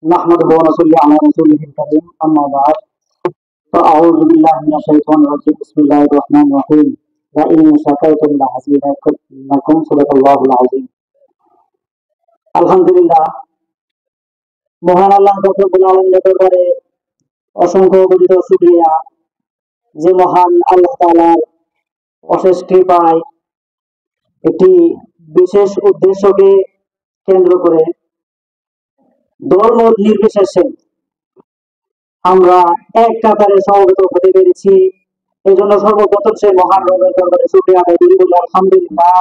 نحمده ونصلي على رسوله الكريم أما بعد فأعوذ بالله من الشيطان الرجيم بسم الله الرحمن الرحيم لئن شكرتم لأزيدنكم صدق الله العظيم আলহামদুলিল্লাহ মহান আল্লাহ রব্বুল আলামিনের দরবারে অসংখ্য গঠিত শুকরিয়া যে মহান আল্লাহ তাআলার অশেষ কৃপায় একটি বিশেষ উদ্দেশ্যকে কেন্দ্র করে ধর্ম নির্বিশেষে আমরা এক কাতারে সমবেত হতে পেরেছি। এই জন্য সর্বপ্রথম সেই মহান রবের দরবারে শুকরিয়া আদায় করি, বলি আলহামদুলিল্লাহ।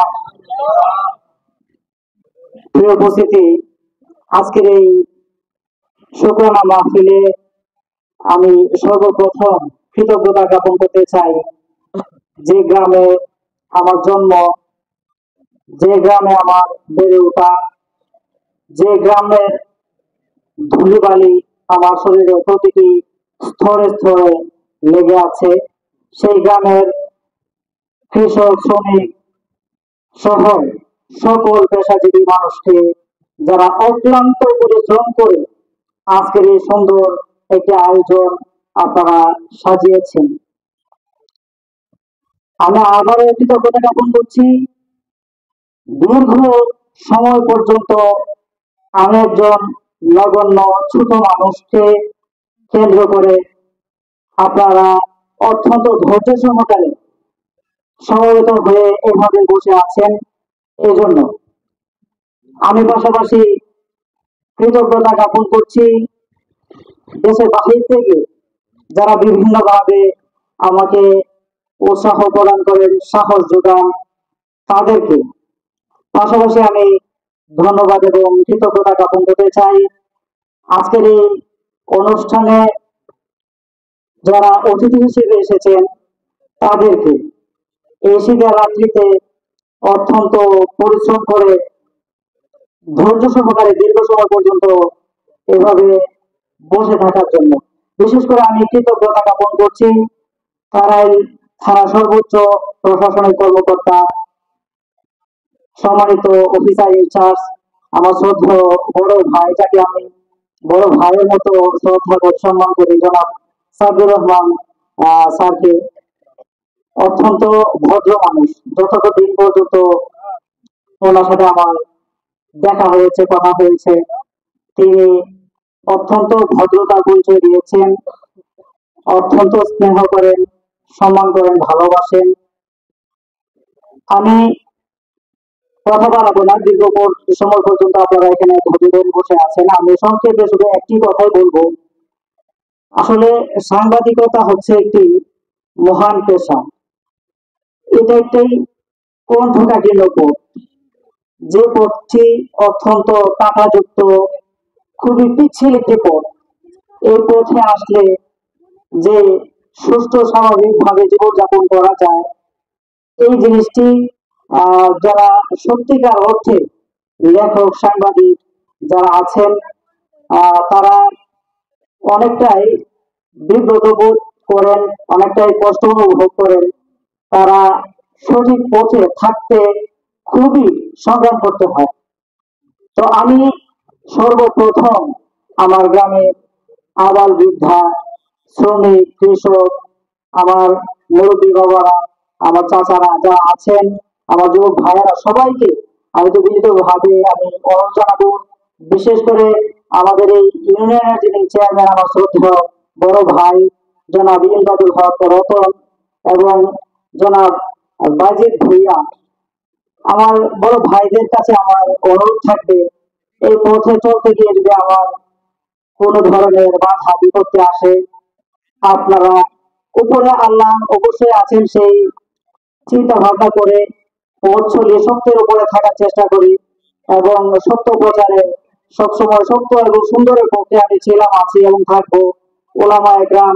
প্রিয় উপস্থিতি, আজকের এই শুকরানা মাহফিলে আমি সর্বপ্রথম কৃতজ্ঞতা জ্ঞাপন করতে চাই যে গ্রামে আমার জন্ম, যে গ্রামে আমার বেড়ে ওঠা, যে গ্রামের ধুলিবালি আমার শরীরের প্রতিটি স্তরে স্তরে লেগে আছে, সেই গ্রামের কৃষক, শ্রমিক সহ সকল পেশাজীবী মানুষকে যারা অক্লান্ত পরিশ্রম করে আজকের এই সুন্দর একটি আয়োজন আপনারা সাজিয়েছেন, আমি আবারও কৃতজ্ঞতা জ্ঞাপন করছি। দীর্ঘ সময় পর্যন্ত আমি একজন নগণ্য ছোট মানুষকে কেন্দ্র করে আপনারা অত্যন্ত ধৈর্য সহকারে সমবেত হয়ে এভাবে বসে আছেন, এই জন্য আমি পাশাপাশি কৃতজ্ঞতা জ্ঞাপন করছি দেশের বাহির থেকে যারা বিভিন্নভাবে আমাকে উৎসাহ প্রদান করেন, সাহস যোগান, তাদেরকে পাশাপাশি আমি ধন্যবাদ এবং কৃতজ্ঞতা জ্ঞাপন করতে চাই। আজকের এই অনুষ্ঠানে যারা অতিথি হিসেবে এসেছেন তাদেরকে এই শীতের রাত্রিতে অত্যন্ত পরিশ্রম করে ধৈর্য সহকারে দীর্ঘ সময় পর্যন্ত এভাবে বসে থাকার জন্য বিশেষ করে আমি কৃতজ্ঞতা জ্ঞাপন করছি তারাই থানা সর্বোচ্চ প্রশাসনিক কর্মকর্তা, সম্মানিত অফিসার ইনচার্জ, আমার শ্রদ্ধেয় বড় ভাই, যাকে আমি বড় ভাইয়ের মতো শ্রদ্ধা করে সম্মান করি, জনাব সাব্বির রহমান স্যারকে। অত্যন্ত ভদ্র মানুষ, যতদিন পর্যন্ত ওনার সাথে আমার দেখা হয়েছে, কথা হয়েছে, তিনি অত্যন্ত ভদ্রতার পরিচয় দিয়েছেন, অত্যন্ত স্নেহ করেন, সম্মান করেন, ভালোবাসেন। আমি কথা বাড়াবো না, দীর্ঘ সময় পর্যন্ত আপনারা এখানে ধৈর্য ধরে বসে আছেন। আমি সংক্ষেপে শুধু একটি কথাই বলবো, আসলে সাংবাদিকতা হচ্ছে একটি মহান পেশা। এটা একটি কণ্ঠকাঠিন্য পথ, যে পথটি অত্যন্ত কাঁটাযুক্ত, খুবই পিচ্ছিল একটি পথ। এই পথে আসলে যে সুস্থ স্বাভাবিকভাবে জীবনযাপন করা যায়, এই জিনিসটি যারা সত্যিকার অর্থে লেখক, সাংবাদিক যারা আছেন তারা অনেকটাই বিব্রত বোধ করেন, অনেকটাই কষ্ট অনুভব করেন। তারা সঠিক পথে থাকতে খুবই সংগ্রাম করতে হয়। তো আমি সর্বপ্রথম আমার গ্রামে আবাল বৃদ্ধা, শ্রমিক, কৃষক, আমার মুরব্বী বাবারা, আমার চাচারা যারা আছেন, আমার যুবক ভাইয়েরা, সবাইকে আমি তো বিনীত ভাবে আমি অনুরোধ জানাবো। বিশেষ করে আমাদের এই ইউনিয়নের যিনি চেয়ারম্যান, আমার শ্রদ্ধেয় বড় ভাই জনাব ইমদাদুল হক রতন এবং জনাব বাজিদ ভুইয়া, আমার বড় ভাইদের কাছে আমার অনুরোধ থাকবে, এই পথে চলতে গিয়ে যদি আমার কোন ধরনের বাধা বিপত্তি আসে, আপনারা উপরে আল্লাহ অবশ্যই আছেন, সেই চিন্তা ভাবনা করে পথ চলিয়ে সত্যের উপরে থাকার চেষ্টা করি এবং সত্য প্রচারে সবসময় সত্য এবং সুন্দরের পক্ষে আমি ছিলাম, আছি এবং থাকবো। ওলামা একরাম,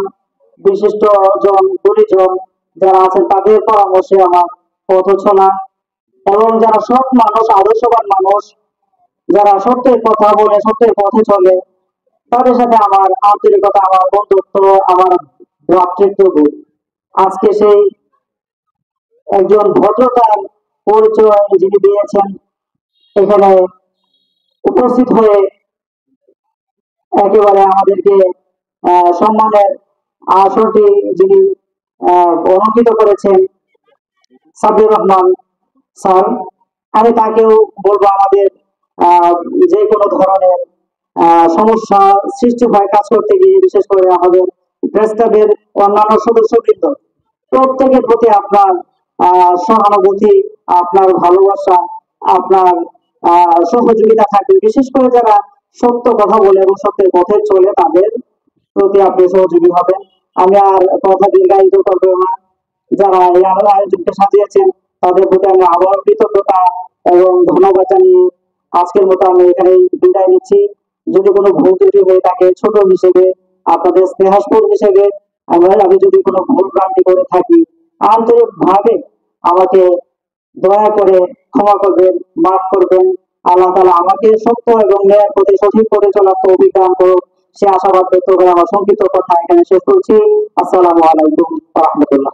বিশিষ্ট জন, গুণীজন যারা আছেন, তাদের পরামর্শে আমার পথ চলা এবং যারা সৎ মানুষ, আদর্শবান মানুষ, যারা সত্যের কথা বলে সত্যের পথে চলে, তাদের সাথে আমার আন্তরিকতা, আমার বন্ধুত্ব, আমার ভ্রাতৃত্ববোধ। আজকে সেই একজন ভদ্রতার পরিচয় যিনি দিয়েছেন, এখানে উপস্থিত হয়ে একেবারে আমাদেরকে সম্মানের আসনটি যিনি অলঙ্কিত করেছেন সাব্বির রহমান স্যার, আমি তাকেও বলবো আমাদের আহ, যে কোনো ধরনের সমস্যা সৃষ্টি হয় কাজ করতে গিয়ে, বিশেষ করে আমাদের প্রেস ক্লাবের অন্যান্য সদস্যবৃন্দ প্রত্যেকের প্রতি আপনার সহানুভূতি, আপনার ভালোবাসা, আপনার সহযোগিতা থাকবে। বিশেষ করে যারা সত্য কথা বলে এবং সত্যের পথে চলে তাদের প্রতি আপনি সহযোগী হবেন। আমি আর কথা দীর্ঘায়িত করবো না। যারা এই আয়োজনকে সাজিয়েছেন তাদের প্রতি আমি আবার কৃতজ্ঞতা এবং ধন্যবাদ জানিয়ে আজকের মতো আমি এখানে বিদায় নিচ্ছি। যদি কোনো ভুল ত্রুটি হয়ে থাকে ছোট হিসেবে, আপনাদের স্নেহাস্পদ হিসেবে আমি যদি কোনো ভুল ভ্রান্তি করে থাকি, আন্তরিক ভাবে আমাকে দয়া করে ক্ষমা করবেন, মাফ করবেন। আল্লাহ তাআলা আমাকে সত্য এবং ন্যায়ের প্রতি সঠিক পথে চলার তৌফিক দান করুন, সে আশাবাদ ব্যক্ত করে আমার সংক্ষিপ্ত কথা এখানে শেষ করছি। আসসালামু আলাইকুম ওয়া রাহমাতুল্লাহ।